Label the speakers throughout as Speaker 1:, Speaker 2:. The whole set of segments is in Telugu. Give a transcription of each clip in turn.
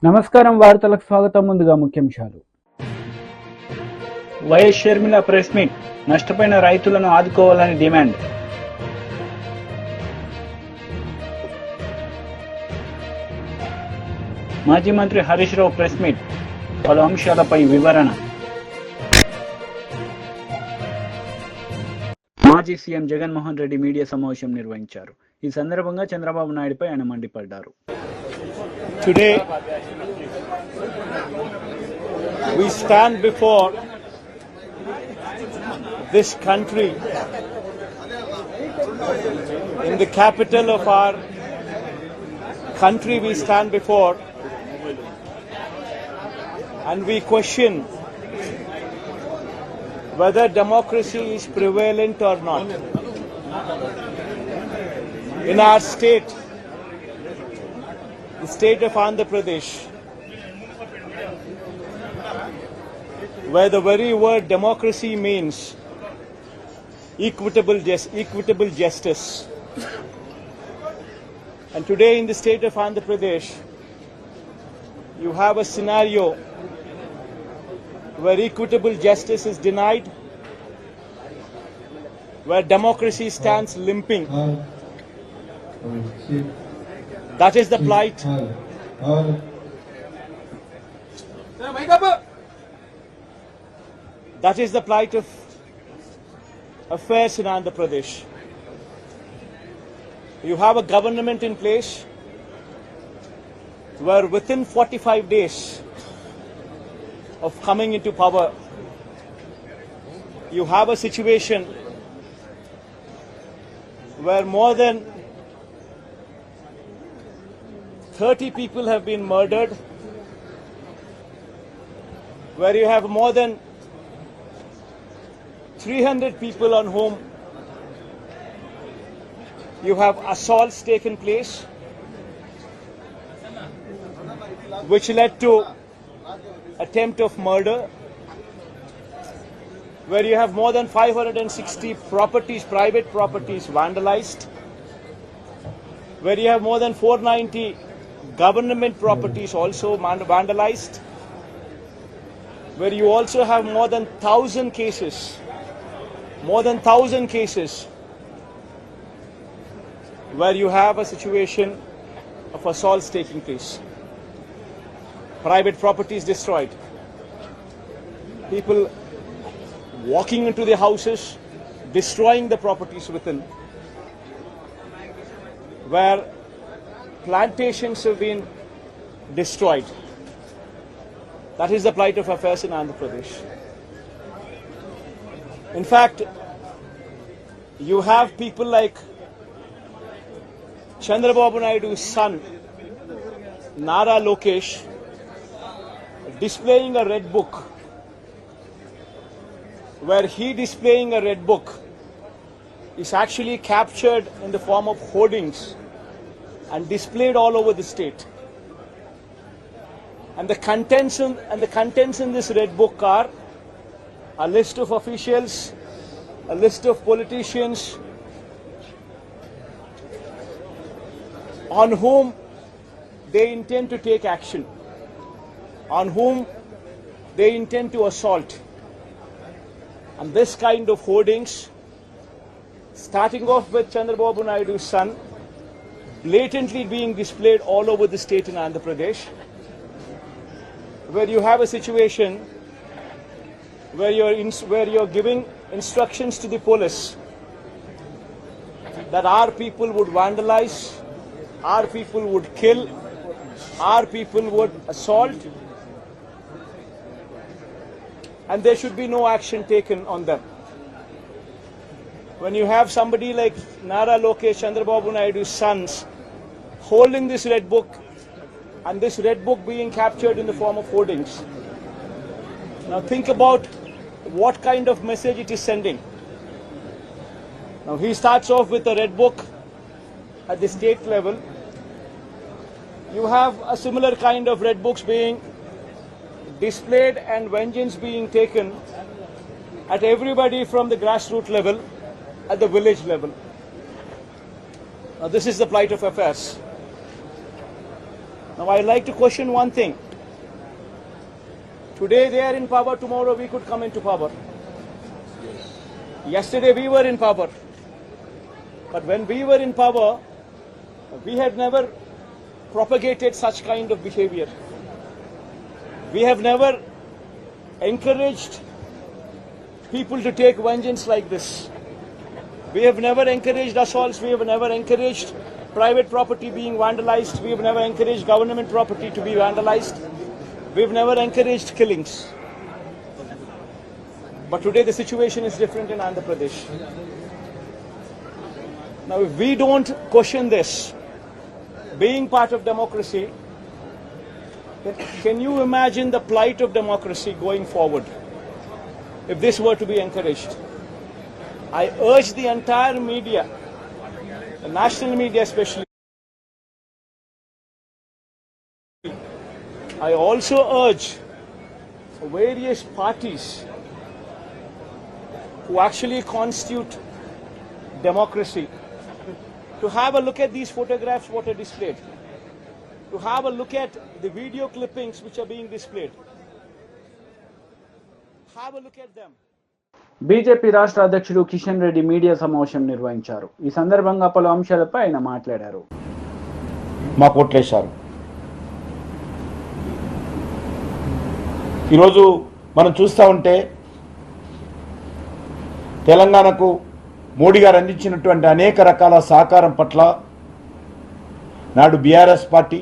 Speaker 1: నమస్కారం వార్తలకు స్వాగతం. ముందుగా ముఖ్యాంశాలు.
Speaker 2: వైఎస్ షర్మిల ప్రెస్ మీట్, నష్టపోయిన రైతులను ఆదుకోవాలని డిమాండ్. మాజీ మంత్రి హరీష్ రావు ప్రెస్ మీట్, పలు అంశాలపై వివరణ. మాజీ సీఎం జగన్మోహన్ రెడ్డి మీడియా సమావేశం నిర్వహించారు. ఈ సందర్భంగా చంద్రబాబు నాయుడుపై ఆయన మండిపడ్డారు.
Speaker 3: Today, we stand before this country in the capital of our country. We stand before and we question whether democracy is prevalent or not. In our state, the state of Andhra Pradesh, where the very word democracy means equitable justice. And today in the state of Andhra Pradesh, you have a scenario where equitable justice is denied, where democracy stands limping. That is the plight. That is the plight of affairs in Andhra Pradesh. You have a government in place where within 45 days of coming into power, you have a situation where more than 30 people have been murdered, where you have more than 300 people on whom you have assaults taken place, which led to attempt of murder, where you have more than 560 properties, private properties vandalized, where you have more than 490 government properties also vandalized, where you also have more than 1,000 cases where you have a situation of assaults taking place, private properties destroyed, people walking into the houses, destroying the properties within, where plantations have been destroyed. That is the plight of affairs in Andhra Pradesh. In fact, you have people like Chandrababu Naidu's son, Nara Lokesh, displaying a red book, where he displaying a red book is actually captured in the form of hoardings and displayed all over the state. And the contents in this red book are a list of officials, a list of politicians on whom they intend to take action, on whom they intend to assault. And this kind of hoardings, starting off with Chandrababu Naidu's son, blatantly being displayed all over the state in Andhra Pradesh, where you have a situation where you're giving instructions to the police that our people would vandalize, our people would kill, our people would assault, and there should be no action taken on them. When you have somebody like Nara Lokesh, Chandrababu Naidu's sons, holding this red book, and this red book being captured in the form of hoardings. Now think about what kind of message it is sending. Now he starts off with a red book at the state level. You have a similar kind of red books being displayed and vengeance being taken at everybody from the grassroots level, at the village level. Now this is the plight of affairs. Now I'd like to question one thing. Today they are in power, tomorrow we could come into power. Yesterday we were in power. But when we were in power, we had never propagated such kind of behavior. We have never encouraged people to take vengeance like this. We have never encouraged assaults. We have never encouraged private property being vandalized. We have never encouraged government property to be vandalized. We have never encouraged killings. But today the situation is different in Andhra Pradesh. Now if we don't question this, being part of democracy, then can you imagine the plight of democracy going forward if this were to be encouraged? I urge the entire media, the national media especially, I also urge various parties who actually constitute democracy to have a look at these photographs what are displayed, to have a look at the video clippings which are being displayed. Have a look at them.
Speaker 2: BJP రాష్ట్ర అధ్యక్షుడు కిషన్ రెడ్డి మీడియా సమావేశం నిర్వహించారు. ఈ సందర్భంగా పలు అంశాలపై ఆయన మాట్లాడారు.
Speaker 4: మా కోట్లేశారు. ఈరోజు మనం చూస్తూ ఉంటే తెలంగాణకు మోడీ గారు అందించినటువంటి అనేక రకాల సహకారం పట్ల నాడు బీఆర్ఎస్ పార్టీ,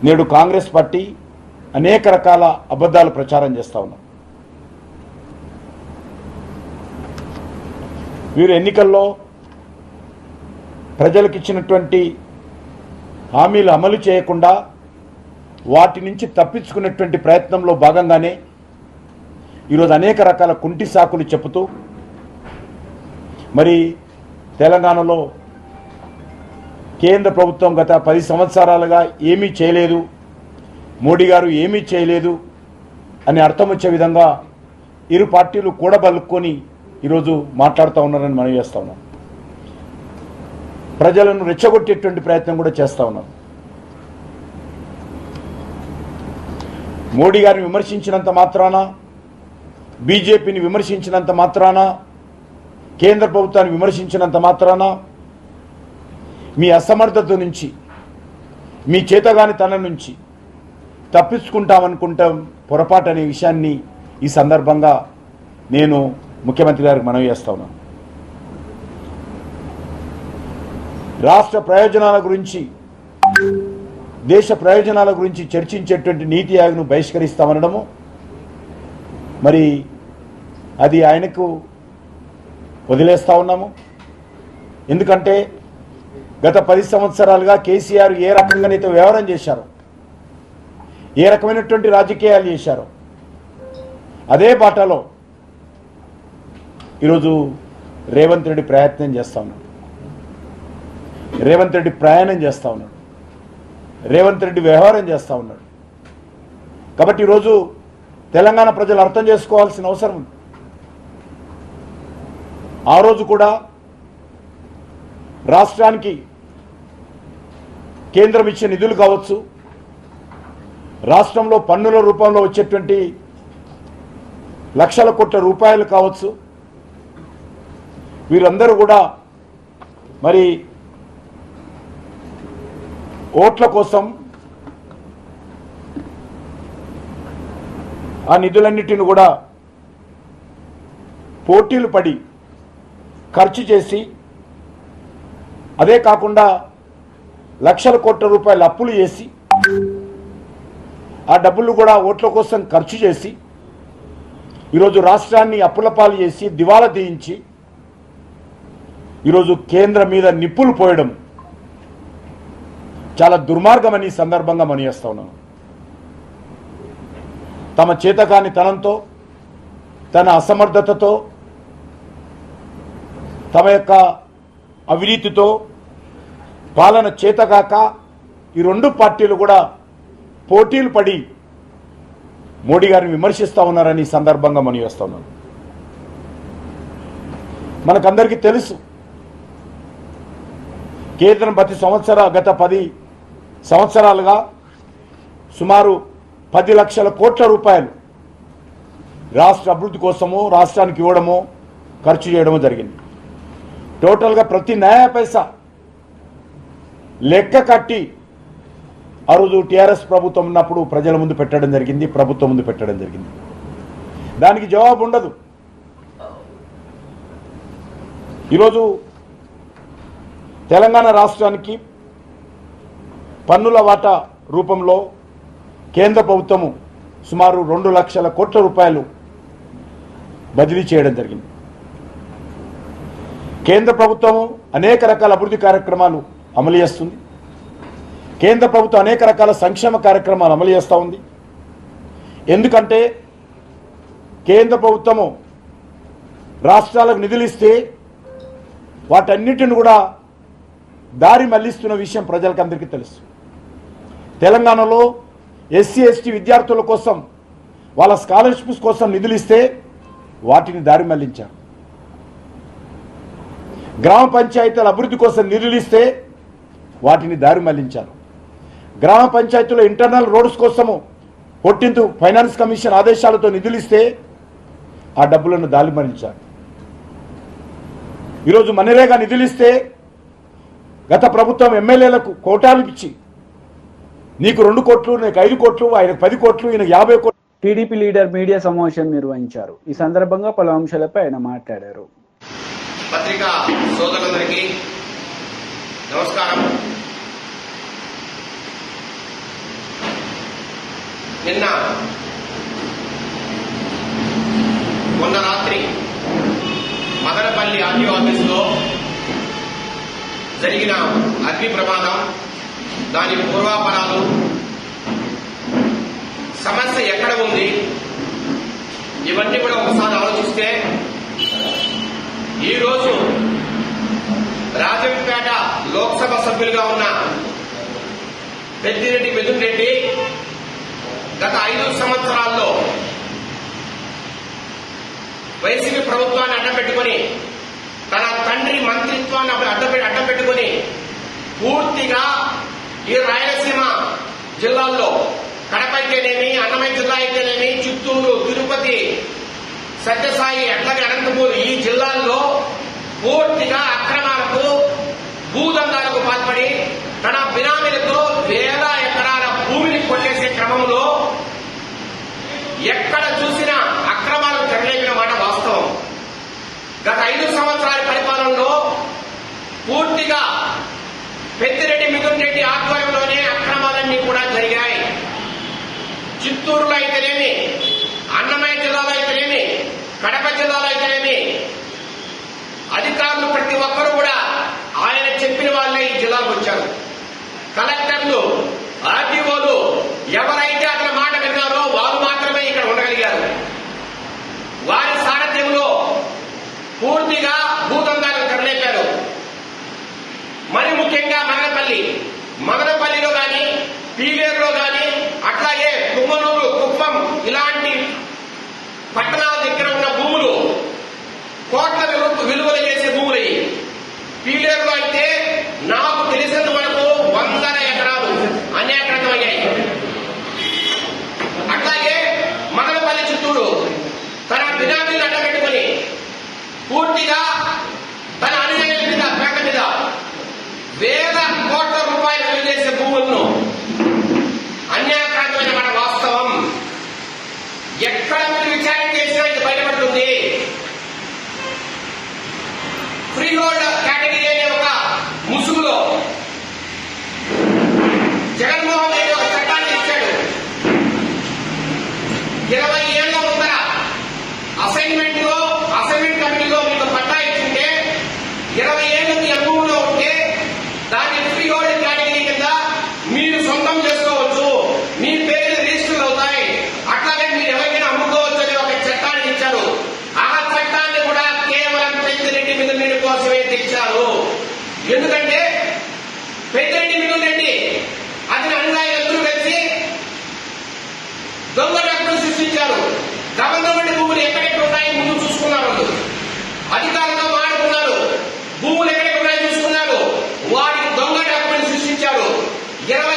Speaker 4: నేడు కాంగ్రెస్ పార్టీ అనేక రకాల అబద్ధాలు ప్రచారం చేస్తూ ఉన్నారు. వీరు ఎన్నికల్లో ప్రజలకు ఇచ్చినటువంటి హామీలు అమలు చేయకుండా వాటి నుంచి తప్పించుకునేటువంటి ప్రయత్నంలో భాగంగానే ఈరోజు అనేక రకాల కుంటి సాకులు చెబుతూ మరి తెలంగాణలో కేంద్ర ప్రభుత్వం గత 10 సంవత్సరాలుగా ఏమీ చేయలేదు, మోడీ గారు ఏమీ చేయలేదు అని అర్థం వచ్చే విధంగా ఇరు పార్టీలు కూడబలుక్కొని ఈరోజు మాట్లాడుతూ ఉన్నారని మనం చేస్తూ ఉన్నాం. ప్రజలను రెచ్చగొట్టేటువంటి ప్రయత్నం కూడా చేస్తూ ఉన్నాం. మోడీ గారిని విమర్శించినంత మాత్రాన, బీజేపీని విమర్శించినంత మాత్రాన, కేంద్ర ప్రభుత్వాన్ని విమర్శించినంత మాత్రాన మీ అసమర్థత నుంచి, మీ చేతగానితనం నుంచి తప్పించుకుంటామనుకుంటాం పొరపాటు అనే విషయాన్ని ఈ సందర్భంగా నేను ముఖ్యమంత్రి గారికి మనవి చేస్తా ఉన్నాను. రాష్ట్ర ప్రయోజనాల గురించి, దేశ ప్రయోజనాల గురించి చర్చించేటువంటి నీతి ఆయోగ్ను బహిష్కరిస్తామనడము మరి అది ఆయనకు వదిలేస్తా ఉన్నాము. ఎందుకంటే గత 10 సంవత్సరాలుగా కేసీఆర్ ఏ రకంగానైతే వ్యవహారం చేశారో, ఏ రకమైనటువంటి రాజకీయాలు చేశారో అదే బాటలో ఈరోజు రేవంత్ రెడ్డి ప్రయత్నం చేస్తూ ఉన్నాడు. రేవంత్ రెడ్డి ప్రయాణం చేస్తూ ఉన్నాడు. రేవంత్ రెడ్డి వ్యవహారం చేస్తూ ఉన్నాడు. కాబట్టి ఈరోజు తెలంగాణ ప్రజలు అర్థం చేసుకోవాల్సిన అవసరం ఉంది. ఆ రోజు కూడా రాష్ట్రానికి కేంద్రం ఇచ్చే నిధులు కావచ్చు, రాష్ట్రంలో పన్నుల రూపంలో వచ్చేటువంటి లక్షల కోట్ల రూపాయలు కావచ్చు, వీరందరూ కూడా మరి ఓట్ల కోసం ఆ నిధులన్నిటిని కూడా పోటీలు పడి ఖర్చు చేసి, అదే కాకుండా లక్షల కోట్ల రూపాయల అప్పులు చేసి, ఆ డబ్బులు కూడా ఓట్ల కోసం ఖర్చు చేసి ఈరోజు రాష్ట్రాన్ని అప్పుల పాలు చేసి దివాలా తీయించి ఈరోజు కేంద్రం మీద నిప్పులు పోయడం చాలా దుర్మార్గమని సందర్భంగా మనం చేస్తా ఉన్నాను. తమ చేతకాని తనంతో, తన అసమర్థతతో, తమ యొక్క అవినీతితో, పాలన చేతగాక ఈ రెండు పార్టీలు కూడా పోటీలు పడి మోడీ గారిని విమర్శిస్తూ ఉన్నారని సందర్భంగా మనం చేస్తా ఉన్నాను. మనకందరికీ తెలుసు, కేంద్రం ప్రతి సంవత్సరం గత 10 సంవత్సరాలుగా సుమారు 10 లక్షల కోట్ల రూపాయలు రాష్ట్ర అభివృద్ధి కోసము రాష్ట్రానికి ఇవ్వడము ఖర్చు చేయడము జరిగింది. టోటల్గా ప్రతి న్యాయ పైసా లెక్క కట్టి ఆ రోజు టీఆర్ఎస్ ప్రభుత్వం ఉన్నప్పుడు ప్రజల ముందు పెట్టడం జరిగింది, ప్రభుత్వం ముందు పెట్టడం జరిగింది. దానికి జవాబు ఉండదు. ఈరోజు తెలంగాణ రాష్ట్రానికి పన్నుల వాటా రూపంలో కేంద్ర ప్రభుత్వము సుమారు 2 లక్షల కోట్ల రూపాయలు బదిలీ చేయడం జరిగింది. కేంద్ర ప్రభుత్వము అనేక రకాల అభివృద్ధి కార్యక్రమాలు అమలు చేస్తుంది. కేంద్ర ప్రభుత్వం అనేక రకాల సంక్షేమ కార్యక్రమాలు అమలు చేస్తూ ఉంది. ఎందుకంటే కేంద్ర ప్రభుత్వము రాష్ట్రాలకు నిధులు ఇస్తే వాటన్నిటిని కూడా దారి మళ్లిస్తున్న విషయం ప్రజలకు అందరికీ తెలుసు. తెలంగాణలో ఎస్సీ ఎస్టీ విద్యార్థుల కోసం వాళ్ళ స్కాలర్షిప్స్ కోసం నిధులు ఇస్తే వాటిని దారి మళ్లించారు. గ్రామ పంచాయతీల అభివృద్ధి కోసం నిధులు ఇస్తే వాటిని దారి మళ్లించారు. గ్రామ పంచాయతీలో ఇంటర్నల్ రోడ్స్ కోసము 14th ఫైనాన్స్ కమిషన్ ఆదేశాలతో నిధులు ఇస్తే ఆ డబ్బులను దారి మళ్లించారు. ఈరోజు మనరేగా నిధులు ఇస్తే గత ప్రభుత్వం ఎమ్మెల్యేలకు కోటాలు ఇచ్చి నీకు 2 కోట్లు, నీకు 5 కోట్లు, ఆయనకు 10 కోట్లు, ఈయనకు 50 కోట్లు.
Speaker 2: టీడీపీ లీడర్ మీడియా సమావేశం నిర్వహించారు. ఈ సందర్భంగా పలు అంశాలపై ఆయన మాట్లాడారు.
Speaker 5: పత్రికా సోదరులందరికీ నమస్కారం. మొన్న రాత్రి మదనపల్లి ఆర్టీఓ ఆఫీసులో జరిగిన అగ్ని ప్రమాదం, దాని పూర్వాపరాలు, సమస్య ఎక్కడ ఉంది, ఇవన్నీ కూడా ఒకసారి ఆలోచిస్తే ఈరోజు రాజంపేట లోక్సభ సభ్యులుగా ఉన్న పెద్దిరెడ్డి మిథున్ రెడ్డి గత 5 సంవత్సరాల్లో వైసీపీ ప్రభుత్వాన్ని అడ్డం తన తండ్రి మంత్రిత్వాన్ని అడ్డం పెట్టుకుని పూర్తిగా ఈ రాయలసీమ జిల్లాల్లో కడప అయితేనేమి, అన్నమయ్య జిల్లా అయితేనేమి, చిత్తూరు, తిరుపతి, సత్యసాయి, అట్లాగే అనంతపూర్, ఈ జిల్లాల్లో పూర్తిగా అక్రమాలకు, భూదందాలకు పాల్పడి తన బినామీలతో వేల ఎకరాల భూమిని కొట్టేసే క్రమంలో ఎక్కడ చూసినా అక్రమాలకు తెరలేపిన మాట వాస్తవం. గత 5 సంవత్సరాల పరిపాలనలో పూర్తిగా పెద్దిరెడ్డి మిథున్ రెడ్డి ఆధ్వర్యంలోనే అక్రమాలన్నీ కూడా జరిగాయి. చిత్తూరులో అయితేనేమి, అన్నమయ్య జిల్లాలో అయితేనేమి, కడప జిల్లాలో అయితేనేమి, అధికారులు ప్రతి ఒక్కరూ కూడా ఆయన చెప్పిన వాళ్ళే ఈ జిల్లాకు వచ్చారు. కలెక్టర్లు, ఆర్టీఓలు ఎవరైతే అతని మాట విన్నారో వారు మాత్రమే ఇక్కడ ఉండగలిగారు. వారి సారథ్యంలో పూర్తిగా భూదందాలకు తెరలేపారు. మరి ముఖ్యంగా మదనపల్లిలో గాని, పీలేరులో గాని, అట్లాగే కుమ్మనూరు, కుప్పం ఇలాంటి పట్టణాల దగ్గర ఉన్న భూములు కోట్ల విలువలు చేసే భూములు. పీలేరులో అయితే నాకు తెలిసినంత వరకు 100 ఎకరాలు అన్యాక్రాంతమయ్యాయి. అట్లాగే మదనపల్లి, చిత్తూరు తన బినామీలను అడ్డపెట్టుకుని పూర్తిగా తన అనుయాయుల మీద, పేట మీద వేల కోట్ల రూపాయలు విలువ చేసే భూములను అన్యాక్రాంతమైన మన వాస్తవం. ఎక్కడ మీరు విచారణ చేసినా ఇది బయటపడుతుంది. ఫ్రీ హోల్డ్ కేటగిరీ అనే ఒక ముసుగులో జగన్మోహన్ రెడ్డి ఒక చట్టాన్ని ఇచ్చాడు. 20 ఏళ్ల ముందర అసైన్మెంట్ కమిటీలో మీకు పట్టా ఇచ్చింటే 20 ఏళ్ళకి ఎక్కువలో ఉంటే దాన్ని ఫ్రీ హోల్డ్ కేటగిరీ కింద మీరు సొంతం చేసుకోవచ్చు, మీ పేరు రిజిస్టర్ అవుతాయి, అట్లాగే మీరు ఎవరికైనా అమ్ముకోవచ్చు అనే ఒక చట్టాన్ని ఇచ్చారు. ఆ చట్టాన్ని కూడా కేవలం పెద్దిరెడ్డి మిథున్ రెడ్డి కోసమే తెచ్చారు. ఎందుకంటే పెద్దిరెడ్డి మిథున్ రెడ్డి అతని అనుయాయులందరూ కలిసి దొంగ డాక్యుమెంట్ సృష్టించారు. గవర్నమెంట్ భూములు ఎక్కడెక్కడ ఉన్నాయి ముందు చూసుకున్నారు, అధికారులతో మాట్లాడుకున్నారు, భూములు ఎక్కడెక్కడ ఉన్నాయి చూసుకున్నారు, వాటికి దొంగ డాక్యుమెంట్ సృష్టించారు. 20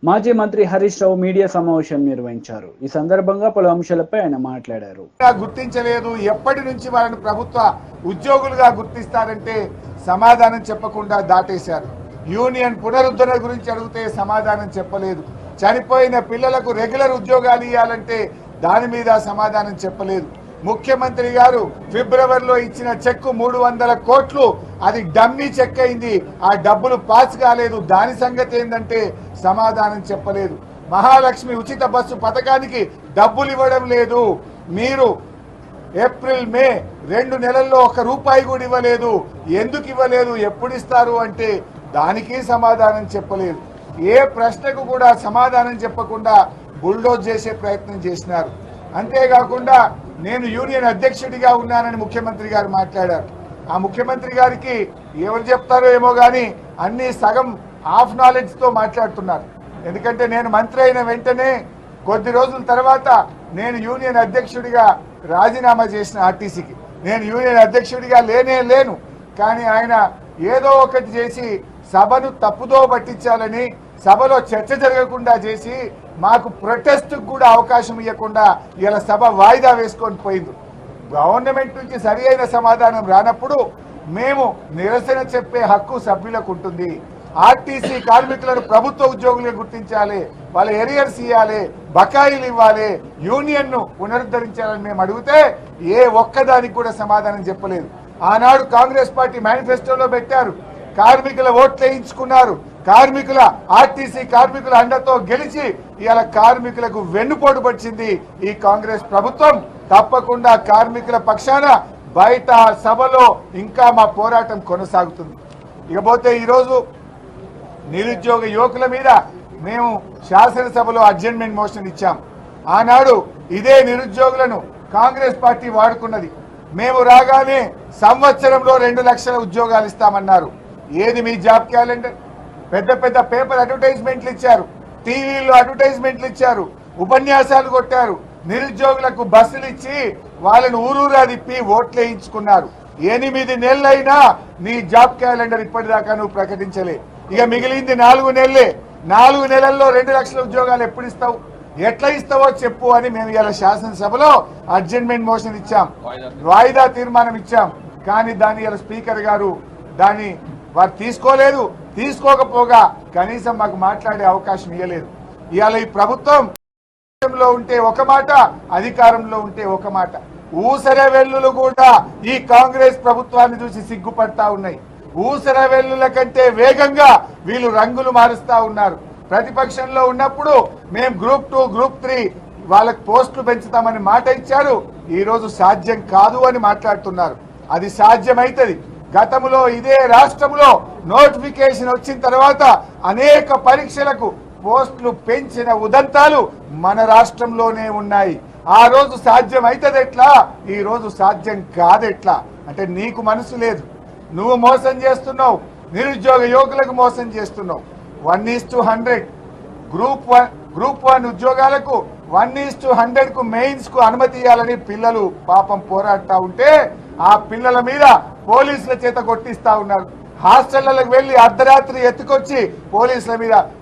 Speaker 2: మాజీ మంత్రి హరీష్ రావు మీడియా సమావేశం నిర్వహించారు. ఈ సందర్భంగా పలు అంశాలపై ఆయన మాట్లాడారు.
Speaker 6: గుర్తించలేదు, ఎప్పటి నుంచి వాళ్ళని ప్రభుత్వ ఉద్యోగులుగా గుర్తిస్తారంటే సమాధానం చెప్పకుండా దాటేశారు. యూనియన్ పునరుద్ధరణ గురించి అడిగితే సమాధానం చెప్పలేదు. చనిపోయిన పిల్లలకు రెగ్యులర్ ఉద్యోగాలు ఇవ్వాలంటే దాని మీద సమాధానం చెప్పలేదు. ముఖ్యమంత్రి గారు ఫిబ్రవరిలో ఇచ్చిన చెక్కు 300 కోట్లు, అది డమ్మీ చెక్ అయింది, ఆ డబ్బులు పాస్ కాలేదు. దాని సంగతి ఏంటంటే సమాధానం చెప్పలేదు. మహాలక్ష్మి ఉచిత బస్సు పథకానికి డబ్బులు ఇవ్వడం లేదు. మీరు ఏప్రిల్ మే 2 నెలల్లో 1 రూపాయి కూడా ఇవ్వలేదు. ఎందుకు ఇవ్వలేదు, ఎప్పుడు ఇస్తారు అంటే దానికి సమాధానం చెప్పలేదు. ఏ ప్రశ్నకు కూడా సమాధానం చెప్పకుండా బుల్డోజ్ చేసే ప్రయత్నం చేసినారు. అంతేకాకుండా నేను యూనియన్ అధ్యక్షుడిగా ఉన్నానని ముఖ్యమంత్రి గారు మాట్లాడారు. ఆ ముఖ్యమంత్రి గారికి ఎవరు చెప్తారో ఏమో కానీ అన్ని సగం హాఫ్ నాలెడ్జ్తో మాట్లాడుతున్నారు. ఎందుకంటే నేను మంత్రి అయిన వెంటనే కొద్ది రోజుల తర్వాత నేను యూనియన్ అధ్యక్షుడిగా రాజీనామా చేసిన ఆర్టీసీకి. నేను యూనియన్ అధ్యక్షుడిగా లేను. కానీ ఆయన ఏదో ఒకటి చేసి సభను తప్పుదో పట్టించాలని, సభలో చర్చ జరగకుండా చేసి మాకు ప్రొటెస్ట్కు కూడా అవకాశం ఇవ్వకుండా ఇలా సభ వాయిదా వేసుకొని పోయింది. గవర్నమెంట్ నుంచి సరి అయిన సమాధానం రానప్పుడు మేము నిరసన చెప్పే హక్కు సభ్యులకు ఉంటుంది. ఆర్టీసీ కార్మికులను ప్రభుత్వ ఉద్యోగులుగా గుర్తించాలి, వాళ్ళ ఎరియర్స్ ఇవ్వాలి, బకాయిలు ఇవ్వాలి, యూనియన్ను పునరుద్ధరించాలని మేము అడిగితే ఏ ఒక్కదానికి కూడా సమాధానం చెప్పలేదు. ఆనాడు కాంగ్రెస్ పార్టీ మేనిఫెస్టోలో పెట్టారు, కార్మికుల ఓట్లు వేయించుకున్నారు, ఆర్టీసీ కార్మికుల అండతో గెలిచి ఇవాళ కార్మికులకు వెన్నుపోటు పడిచింది ఈ కాంగ్రెస్ ప్రభుత్వం. తప్పకుండా కార్మికుల పక్షాన బయట సభలో ఇంకా మా పోరాటం కొనసాగుతుంది. ఇకపోతే ఈరోజు నిరుద్యోగ యువకుల మీద మేము శాసనసభలో అడ్జర్న్మెంట్ మోషన్ ఇచ్చాం. ఆనాడు ఇదే నిరుద్యోగులను కాంగ్రెస్ పార్టీ వాడుకున్నది. మేము రాగానే సంవత్సరంలో 2 లక్షల ఉద్యోగాలు ఇస్తామన్నారు. ఏది మీ జాబ్ క్యాలెండర్? పెద్ద పెద్ద పేపర్ అడ్వర్టైజ్మెంట్లు ఇచ్చారు, టీవీలో అడ్వర్టైజ్మెంట్లు ఇచ్చారు, ఉపన్యాసాలు కొట్టారు, నిరుద్యోగులకు బస్సులు ఇచ్చి వాళ్ళను ఊరూరా తిప్పి ఓట్లు వేయించుకున్నారు. 8 నెలలైనా నీ జాబ్ క్యాలెండర్ ఇప్పటిదాకా నువ్వు ప్రకటించలే. ఇక మిగిలింది 4 నెలలే. 4 నెలల్లో 2 లక్షల ఉద్యోగాలు ఎప్పుడు ఇస్తావు, ఎట్లా ఇస్తావో చెప్పు అని మేము ఇలా శాసనసభలో అడ్జర్న్మెంట్ మోషన్ ఇచ్చాం, వాయిదా తీర్మానం ఇచ్చాం. కానీ దాన్ని ఇలా స్పీకర్ గారు దాన్ని వారు తీసుకోకపోగా కనీసం మాకు మాట్లాడే అవకాశం ఇవ్వలేదు. ఇవాళ ఈ ప్రభుత్వంలో ఉంటే ఒక మాట, అధికారంలో ఉంటే ఒక మాట. ఊసర వెల్లులు కూడా ఈ కాంగ్రెస్ ప్రభుత్వాన్ని చూసి సిగ్గుపడతా ఉన్నాయి. ఊసర వెల్లుల కంటే వేగంగా వీళ్ళు రంగులు మారుస్తా ఉన్నారు. ప్రతిపక్షంలో ఉన్నప్పుడు మేము గ్రూప్ 2, గ్రూప్ 3 వాళ్ళకి పోస్టులు పెంచుతామని మాట ఇచ్చారు. ఈ రోజు సాధ్యం కాదు అని మాట్లాడుతున్నారు. అది సాధ్యమైతది. గతంలో ఇదే రాష్ట్రంలో నోటిఫికేషన్ వచ్చిన తర్వాత అనేక పరీక్షలకు పోస్టులు పెంచిన ఉదంతాలు మన రాష్ట్రంలోనే ఉన్నాయి. ఆ రోజు సాధ్యం అవుతుంది ఎట్లా, ఈ రోజు సాధ్యం కాదెట్లా? అంటే నీకు మనసు లేదు, నువ్వు మోసం చేస్తున్నావు, నిరుద్యోగ యువకులకు మోసం చేస్తున్నావు. 1:100 గ్రూప్ 1 ఉద్యోగాలకు 1:100 కు మెయిన్స్ కు అనుమతి ఇవ్వాలని పిల్లలు పాపం పోరాడుతూ ఉంటే ఆ పిల్లల మీద పోలీసుల చేత కొట్టిస్తా ఉన్నారు. హాస్టళ్లకు వెళ్లి అర్ధరాత్రి ఎత్తుకొచ్చి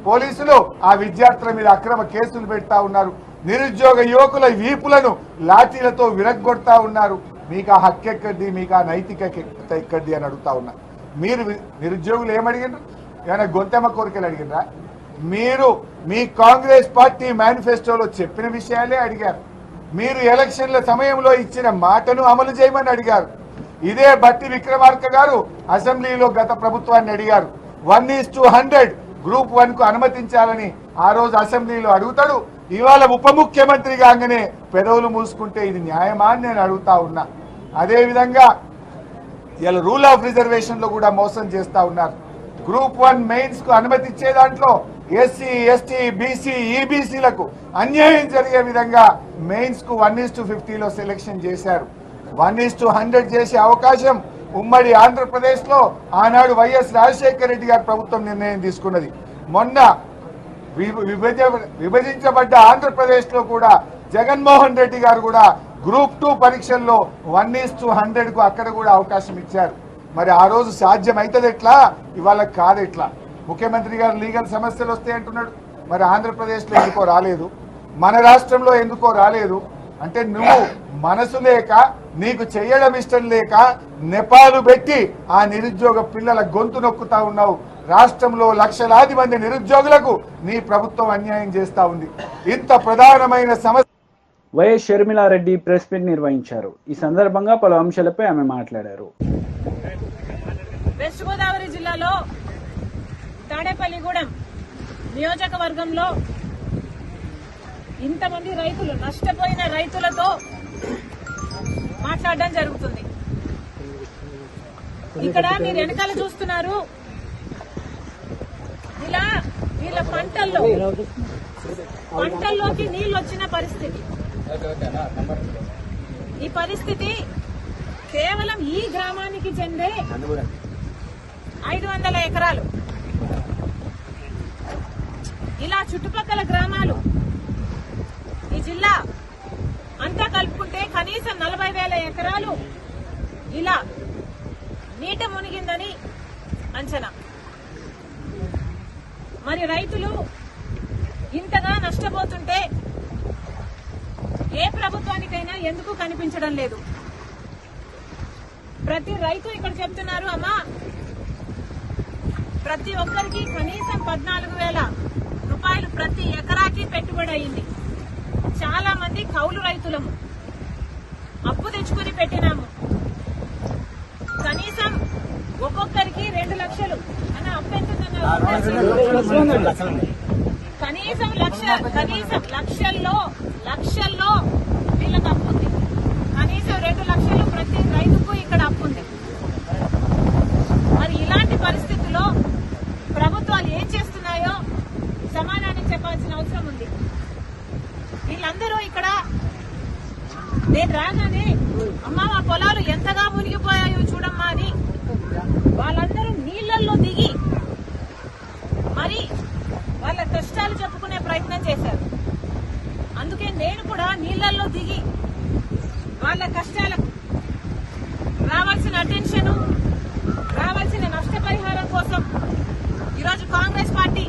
Speaker 6: పోలీసులు ఆ విద్యార్థుల మీద అక్రమ కేసులు పెడతా ఉన్నారు. నిరుద్యోగ యువకుల వీపులను లాఠీలతో విరగ్గొడతా ఉన్నారు. మీకు ఆ హక్కు ఎక్కడిది, మీకు ఆ నైతికత ఎక్కడిది అని అడుగుతా ఉన్నారు. మీరు నిరుద్యోగులు ఏమడిగినారు? ఏమైనా గొంతెమ్మ కోరికలు అడిగినరా? మీరు మీ కాంగ్రెస్ పార్టీ మేనిఫెస్టోలో చెప్పిన విషయాలే అడిగారు. మీరు ఎలక్షన్ల సమయంలో ఇచ్చిన మాటను అమలు చేయమని అడిగారు. ఇదే బట్టి విక్రమార్క గారు అసెంబ్లీలో గత ప్రభుత్వాన్ని అడిగారు. 1:100 గ్రూప్ 1 కు అనుమతించాలని ఆ రోజు అసెంబ్లీలో అడుగుతాడు. ఇవాళ ఉప ముఖ్యమంత్రి కాగానే పెదవులు మూసుకుంటే ఇది న్యాయమా అని నేను అడుగుతా ఉన్నా. అదేవిధంగా ఇలా రూల్ ఆఫ్ రిజర్వేషన్ లో కూడా మోసం చేస్తా ఉన్నారు. గ్రూప్ 1 మెయిన్స్ కు అనుమతి ఇచ్చే దాంట్లో ఎస్సీ, ఎస్టీ, బీసీ, ఈబీసీలకు అన్యాయం జరిగే విధంగా మెయిన్స్ కు 1:50లో సెలెక్షన్ చేశారు. 1:100 చేసే అవకాశం ఉమ్మడి ఆంధ్రప్రదేశ్ లో ఆనాడు వైఎస్ రాజశేఖర రెడ్డి గారి ప్రభుత్వం నిర్ణయం తీసుకున్నది. మొన్న విభజించబడ్డ ఆంధ్రప్రదేశ్ లో కూడా జగన్మోహన్ రెడ్డి గారు కూడా గ్రూప్ 2 పరీక్షల్లో 1:100 కు అక్కడ కూడా అవకాశం ఇచ్చారు. మరి ఆ రోజు సాధ్యం అవుతుంది ఎట్లా, ఇవాళ కాదెట్లా? ముఖ్యమంత్రి గారు లీగల్ సమస్యలు వస్తాయి అంటున్నాడు. మరి ఆంధ్రప్రదేశ్లో ఎందుకో రాలేదు, మన రాష్ట్రంలో ఎందుకో రాలేదు అంటే నువ్వు మనసు లేక నీకు చెయ్యడం ఇష్టం లేక నెపాలు పెట్టి ఆ నిరుద్యోగ పిల్లల గొంతు నొక్కుతా ఉన్నావు. రాష్ట్రంలో లక్షలాది మంది నిరుద్యోగులకు నీ ప్రభుత్వం అన్యాయం చేస్తా ఉంది. ఇంత ప్రధానమైన సమస్య
Speaker 2: వైఎస్ షర్మిలారెడ్డి ప్రెస్ మీట్ నిర్వహించారు. ఈ సందర్భంగా పలు అంశాలపై ఆమె మాట్లాడారు.
Speaker 7: వెస్ట్ గోదావరి జిల్లాలో తాడేపల్లిగూడెం నియోజకవర్గంలో ఇంతమంది రైతులు, నష్టపోయిన రైతులతో మాట్లాడడం జరుగుతుంది. ఇక్కడ మీరు వెనకాల చూస్తున్నారు, ఇలా వీళ్ళ పంటల్లోకి నీళ్లు వచ్చిన పరిస్థితి. ఈ పరిస్థితి కేవలం ఈ గ్రామానికి చెందే 500 ఎకరాలు. ఇలా చుట్టుపక్కల గ్రామాలు ఈ జిల్లా అంతా కలుపుకుంటే కనీసం 40,000 ఎకరాలు ఇలా నీట మునిగిందని అంచనా. మరి రైతులు ఇంతగా నష్టపోతుంటే ఏ ప్రభుత్వానికైనా ఎందుకు కనిపించడం లేదు? ప్రతి రైతు ఇక్కడ చెప్తున్నారు, అమ్మా ప్రతి ఒక్కరికి కనీసం 14,000 రూపాయలు ప్రతి ఎకరాకి పెట్టుబడి అయింది. చాలా మంది కౌలు రైతులము, అప్పు తెచ్చుకుని పెట్టినాము. కనీసం ఒక్కొక్కరికి 2 లక్షలు అన్న అప్పు ఎంత? కనీసం లక్షల్లో వీళ్ళకి అప్పు ఉంది. కనీసం 2 లక్షలు ప్రతి రైతుకు ఇక్కడ అప్పు ఉంది. మరి ఇలాంటి పరిస్థితుల్లో ప్రభుత్వాలు ఏం చేస్తున్నాయో సమాధానం చెప్పాల్సిన అవసరం ఉంది. వీళ్ళందరూ ఇక్కడ నేను రాగానే అమ్మా మా పొలాలు ఎంతగా మునిగిపోయాయో చూడమ్మా అని వాళ్ళందరూ నీళ్లలో దిగి మరి వాళ్ళ కష్టాలు చెప్పుకునే ప్రయత్నం చేశారు. అందుకే నేను కూడా నీళ్లలో దిగి వాళ్ళ కష్టాలకు రావాల్సిన అటెన్షన్, రావాల్సిన నష్టపరిహారం కోసం ఈరోజు కాంగ్రెస్ పార్టీ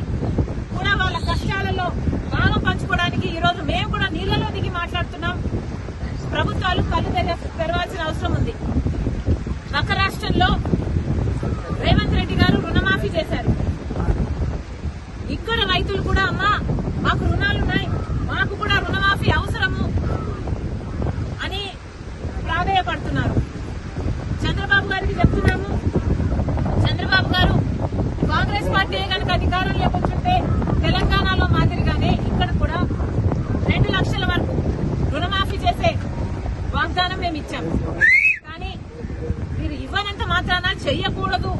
Speaker 7: కూడా వాళ్ళ కష్టాలలో భాగం పంచుకోవడానికి ఈరోజు మేము కూడా నీళ్లలో దిగి మాట్లాడుతున్నాం. ప్రభుత్వాలు కళ్ళు తెరవాల్సిన అవసరం ఉంది. పక్క రాష్ట్రంలో రేవంత్ రెడ్డి గారు రుణమాఫీ చేశారు. ఇక్కడ రైతులు కూడా అమ్మా మాకు రుణాలున్నాయి, మాకు కూడా రుణమాఫీ అవసరము అని ప్రాధేయపడుతున్నారు. చంద్రబాబు గారికి చెప్తున్నాము, చంద్రబాబు గారు కాంగ్రెస్ పార్టీ కనుక అధికారంలోకి వచ్చుంటే తెలంగాణలో మాదిరిగానే ఇక్కడ కూడా 2 లక్షల వరకు రుణమాఫీ చేసే వాగ్దానం మేము ఇచ్చాము. కానీ మీరు ఇవ్వనంత మాత్రాన చెయ్యకూడదు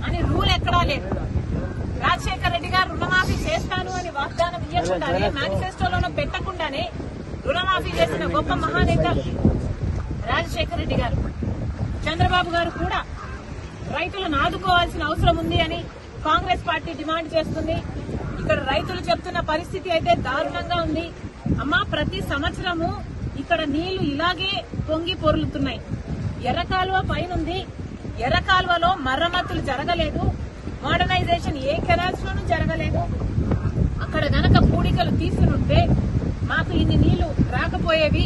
Speaker 7: అని రూల్ ఎక్కడా లేదు. రాజశేఖర రెడ్డి గారు రుణమాఫీ చేస్తాను అని వాగ్దానం ఇవ్వకుండానే, మేనిఫెస్టోలోనూ పెట్టకుండానే రుణమాఫీ చేసిన గొప్ప మహానేత రాజశేఖర రెడ్డి గారు. చంద్రబాబు గారు కూడా రైతులను ఆదుకోవాల్సిన అవసరం ఉంది అని కాంగ్రెస్ పార్టీ డిమాండ్ చేస్తుంది. ఇక్కడ రైతులు చెప్తున్న పరిస్థితి అయితే దారుణంగా ఉంది. అమ్మా ప్రతి సంవత్సరము ఇక్కడ నీళ్లు ఇలాగే పొంగి పొర్లుతున్నాయి. ఎర్రకాలువ పైనుంది, ఎర్రకాలువలో మరమ్మతులు జరగలేదు, మోడర్నైజేషన్ ఏ కెనాల్స్ లోనూ జరగలేదు. అక్కడ గనక పూడికలు తీసుకుంటే మాకు ఇన్ని నీళ్లు రాకపోయేవి,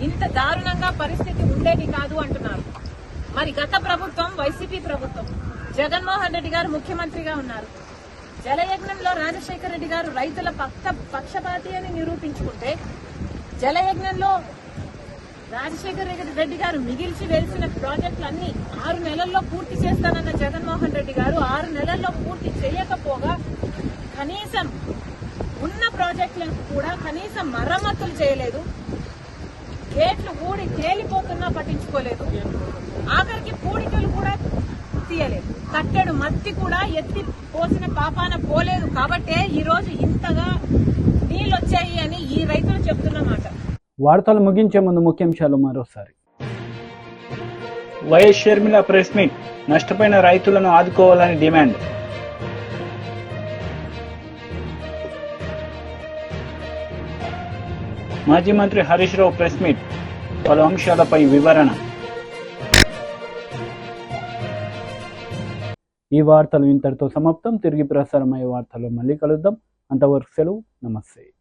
Speaker 7: ఇంత దారుణంగా పరిస్థితి ఉండేది కాదు అంటున్నారు. మరి గత ప్రభుత్వం వైసీపీ ప్రభుత్వం, జగన్మోహన్ రెడ్డి గారు ముఖ్యమంత్రిగా ఉన్నారు. జలయజ్ఞంలో రాజశేఖర రెడ్డి గారు రైతుల పక్షపాతి అని నిరూపించుకుంటే, జలయజ్ఞంలో రాజశేఖర రెడ్డి గారు మిగిల్చి వేసిన ప్రాజెక్టులన్నీ 6 నెలల్లో పూర్తి చేస్తానన్న జగన్మోహన్ రెడ్డి గారు 6 నెలల్లో పూర్తి చేయకపోగా కనీసం ఉన్న ప్రాజెక్టులను కూడా కనీసం మరమ్మతులు చేయలేదు. గేట్లు ఊడి తేలిపోతున్నా పట్టించుకోలేదు. ఆఖరికి పూడికలు కూడా తీయలేదు. కట్టెడు మత్తి కూడా ఎత్తి పోసిన పాపాన పోలేదు. కాబట్టే ఈ రోజు ఇంతగా నీళ్ళు వచ్చాయి అని ఈ రైతులు చెప్తున్నమాట.
Speaker 1: వార్తలు ముగించే ముందు ముఖ్యాంశాలు మరోసారి.
Speaker 2: వైఎస్ షర్మిల ప్రెస్ మీట్, నష్టపోయిన రైతులను ఆదుకోవాలని డిమాండ్. మాజీ మంత్రి హరీష్ రావు ప్రెస్ మీట్, పలు అంశాలపై వివరణ.
Speaker 1: ఈ వార్తలు ఇంతటితో సమాప్తం. తిరిగి ప్రసారమయ్యే వార్తల్లో మళ్ళీ కలుద్దాం. అంతవరకు సెలవు. నమస్తే.